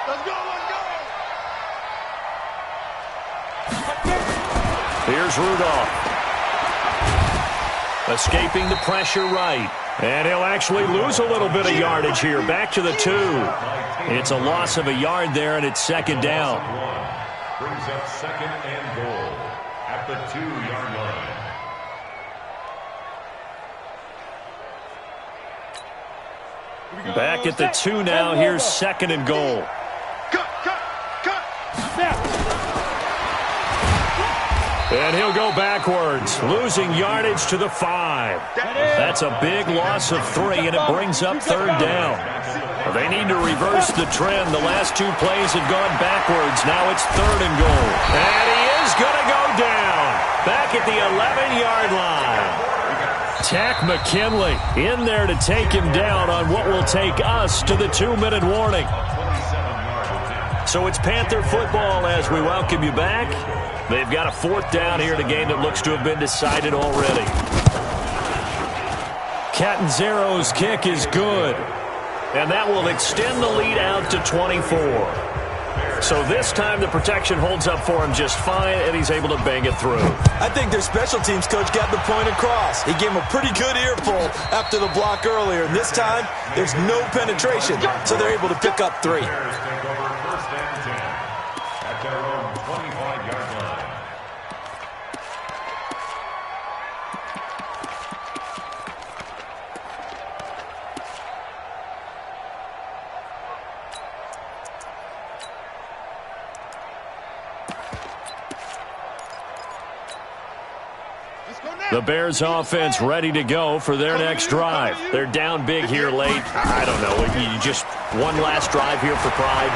Let's go, let's go. Here's Rudolph. Escaping the pressure right. And he'll actually lose a little bit of yardage here. Back to the 2. It's a loss of a yard there, and it's 2nd down. Brings up 2nd and goal at the 2-yard line. Back at the 2 now. Here's 2nd and goal. Cut. And he'll go backwards, losing yardage to the 5. That's a big loss of 3, and it brings up 3rd down. They need to reverse the trend. The last 2 plays had gone backwards. Now it's 3rd and goal. And he is going to go down. Back at the 11-yard line. Tack McKinley in there to take him down on what will take us to the 2-minute warning. So it's Panther football as we welcome you back. They've got a 4th down here in a game that looks to have been decided already. Catanzaro's kick is good. And that will extend the lead out to 24. So this time the protection holds up for him just fine, and he's able to bang it through. I think their special teams coach got the point across. He gave him a pretty good earful after the block earlier. And this time, there's no penetration, so they're able to pick up 3. The Bears offense ready to go for their next drive. They're down big here late. I don't know. You just one last drive here for pride.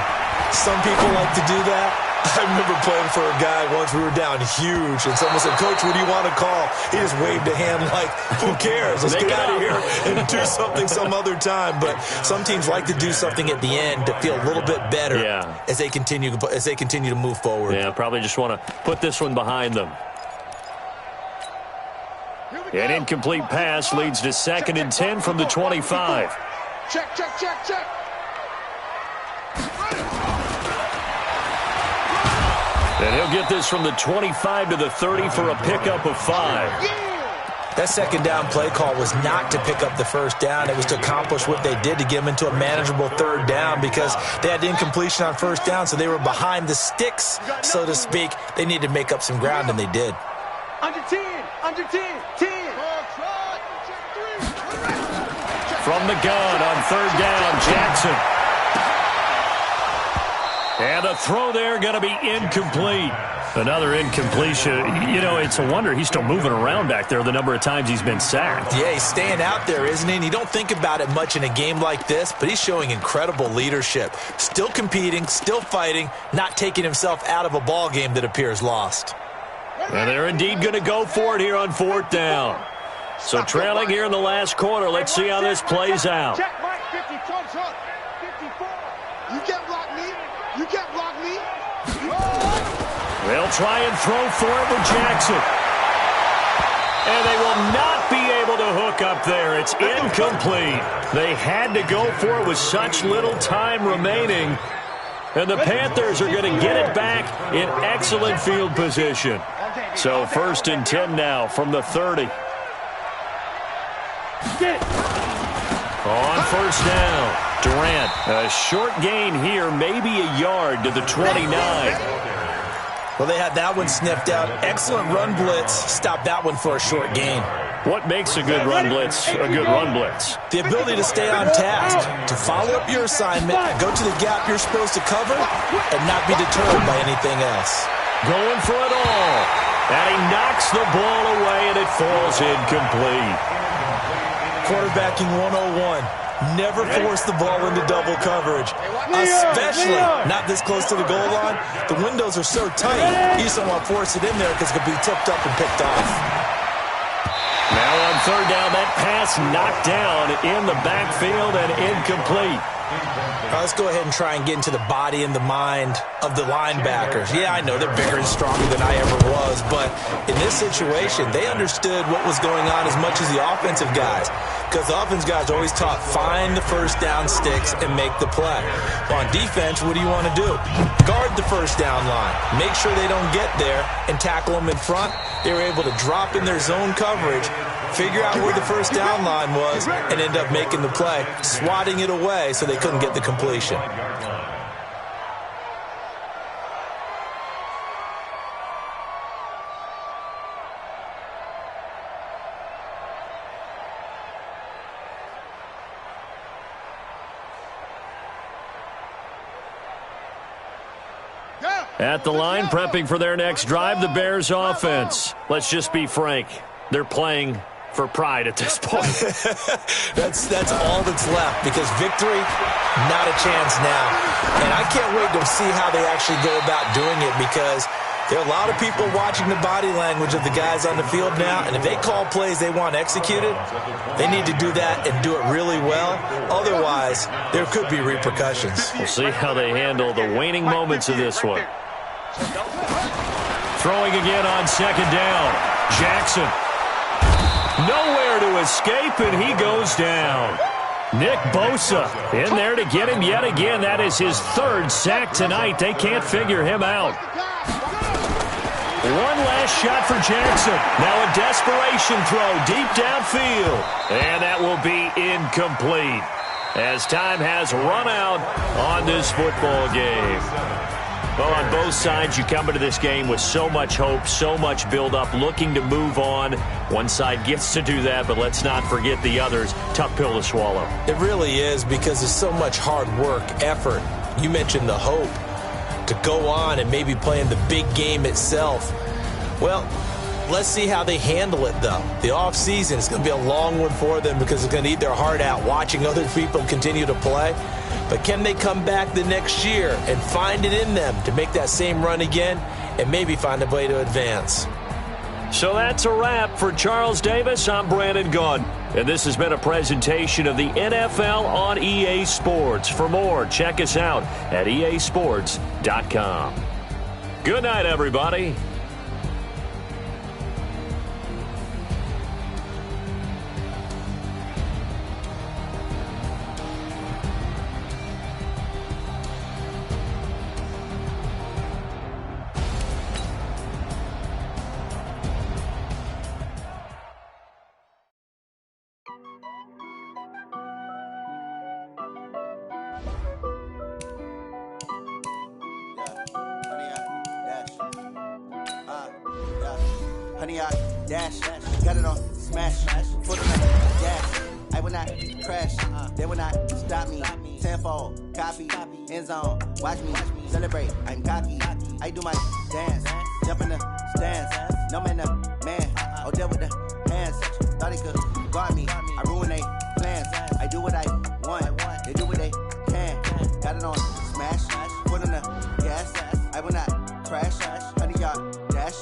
Some people like to do that. I remember playing for a guy once. We were down huge, and someone said, "Coach, what do you want to call?" He just waved a hand like, "Who cares? Let's get out of here and do something some other time." But some teams like to do something at the end to feel a little bit better as they continue to move forward. Yeah, probably just want to put this one behind them. An incomplete pass leads to 2nd and 10 from the 25. Check, check, check, check. And he'll get this from the 25 to the 30 for a pickup of 5. That second down play call was not to pick up the first down. It was to accomplish what they did to get them into a manageable 3rd down because they had incompletion on 1st down, so they were behind the sticks, so to speak. They needed to make up some ground, and they did. Under 10, under 10, 10. From the gun on 3rd down, Jackson. And a throw there going to be incomplete. Another incompletion. You know, it's a wonder he's still moving around back there the number of times he's been sacked. Yeah, he's staying out there, isn't he? And you don't think about it much in a game like this, but he's showing incredible leadership. Still competing, still fighting, not taking himself out of a ball game that appears lost. And they're indeed going to go for it here on 4th down. So trailing here in the last quarter. Let's see how this plays out. Check Mike, 50, thumbs up, 54. You can't block me. You can't block me. They'll try and throw for it with Jackson. And they will not be able to hook up there. It's incomplete. They had to go for it with such little time remaining. And the Panthers are going to get it back in excellent field position. So 1st and 10 now from the 30. On 1st down, Durant. A short gain here, maybe a yard to the 29. Well, they had that one sniffed out. Excellent run blitz. Stop that one for a short gain. What makes a good run blitz a good run blitz? The ability to stay on task, to follow up your assignment, go to the gap you're supposed to cover, and not be deterred by anything else. Going for it all. And he knocks the ball away, and it falls incomplete. Quarterbacking 101. Never force the ball into double coverage, especially not this close to the goal line. The windows are so tight, you just don't want to force it in there because it could be tipped up and picked off. Now on 3rd down, that pass knocked down in the backfield and incomplete. Let's go ahead and try and get into the body and the mind of the linebackers. Yeah, I know they're bigger and stronger than I ever was, but in this situation, they understood what was going on as much as the offensive guys. Because the offense guys always taught, find the 1st down sticks and make the play. On defense, what do you want to do? Guard the 1st down line. Make sure they don't get there and tackle them in front. They were able to drop in their zone coverage, figure out where the 1st down line was, and end up making the play, swatting it away so they couldn't get the completion. At the line, prepping for their next drive, the Bears offense. Let's just be frank. They're playing for pride at this point. That's all that's left because victory, not a chance now. And I can't wait to see how they actually go about doing it because there are a lot of people watching the body language of the guys on the field now, and if they call plays they want executed, they need to do that and do it really well. Otherwise, there could be repercussions. We'll see how they handle the waning moments of this one. Throwing again on 2nd down. Jackson. Nowhere to escape, and he goes down. Nick Bosa in there to get him yet again. That is his 3rd sack tonight. They can't figure him out. One last shot for Jackson. Now a desperation throw deep downfield. And that will be incomplete as time has run out on this football game. Well, on both sides, you come into this game with so much hope, so much build-up, looking to move on. One side gets to do that, but let's not forget the others. Tough pill to swallow. It really is because there's so much hard work, effort. You mentioned the hope to go on and maybe play in the big game itself. Well, Let's see how they handle it, though. The offseason is going to be a long one for them because it's going to eat their heart out watching other people continue to play. But can they come back the next year and find it in them to make that same run again and maybe find a way to advance? So that's a wrap for Charles Davis. I'm Brandon Gunn. And this has been a presentation of the NFL on EA Sports. For more, check us out at easports.com. Good night, everybody. Honey, I dash, got it on smash, foot on the gas. I will not crash, they will not stop me. Tenfold, copy, end zone, watch me celebrate. I'm cocky, I do my dance, jump in the stands. No man, man, oh there with the hands. Thought he could guard me, I ruin they plans. I do what I want, they do what they can. Got it on smash, foot on the gas. I will not crash, honey, y'all dash,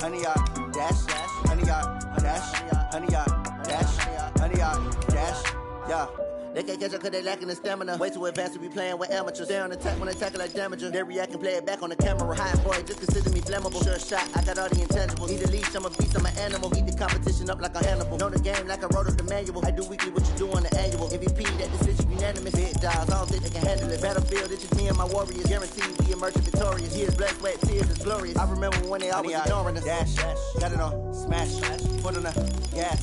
honey, y'all dash, honey, y'all dash, honey, y'all dash, honey, y'all dash, yeah. They can't catch up cause they lacking the stamina. Way too advanced to be playing with amateurs. Stay on attack when they tackle like damager. They react and play it back on the camera. High boy, just consider me flammable. Sure shot, I got all the intangibles. Need a leash, I'm a beast, I'm an animal. Eat the competition up like a Hannibal. Know the game like I wrote up the manual. I do weekly what you do on the annual. MVP, that decision unanimous. Big dials, I don't think they can handle it. Battlefield, it's just me and my warriors. Guaranteed we emerge victorious. Years, blood, sweat, tears, is glorious. I remember when they always ignoring us. Dash, got it on smash, foot on the gas.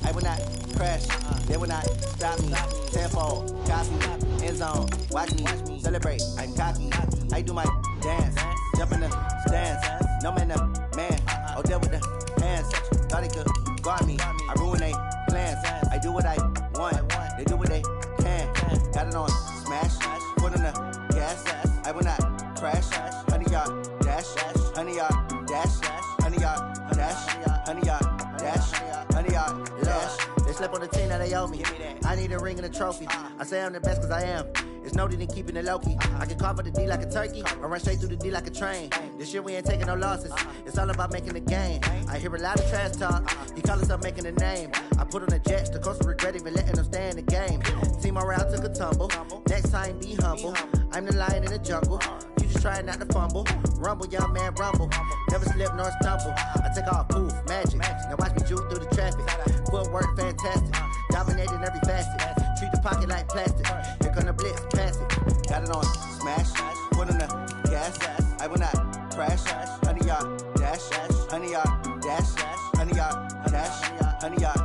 I will not crash, they will not stop me. Tenfold, copy, end zone, watch me celebrate. I'm cocky, I do my dance, jump in the stands. No man, man, oh there with the hands. Thought he could guard me, I ruin they plans. I do what I want, they do what they can. Got it on smash, foot on the gas. I will not crash, honey, y'all dash, honey, y'all dash, honey, y'all dash, honey, y'all dash, honey, y'all dash. They slept on the team that they owe me. I need a ring and a trophy. I say I'm the best cause I am. It's noted in keeping it low-key. I can carve up the D like a turkey or run straight through the D like a train. This year we ain't taking no losses. It's all about making the game. I hear a lot of trash talk. He call himself making a name. I put on the Jets. The coach will regret even letting them stay in the game. Team morale took a tumble. Next time be humble. I'm the lion in the jungle. You just try not to fumble. Rumble, young man, rumble. Never slip nor stumble. I take off, poof, magic. Now watch me juke through the traffic. Footwork fantastic. Dominating every facet. Treat the pocket like plastic. Here come the blitz, pass it. Got it on smash, foot on the gas. I will not crash, honey, y'all dash, honey, y'all dash, honey, y'all dash, honey, y'all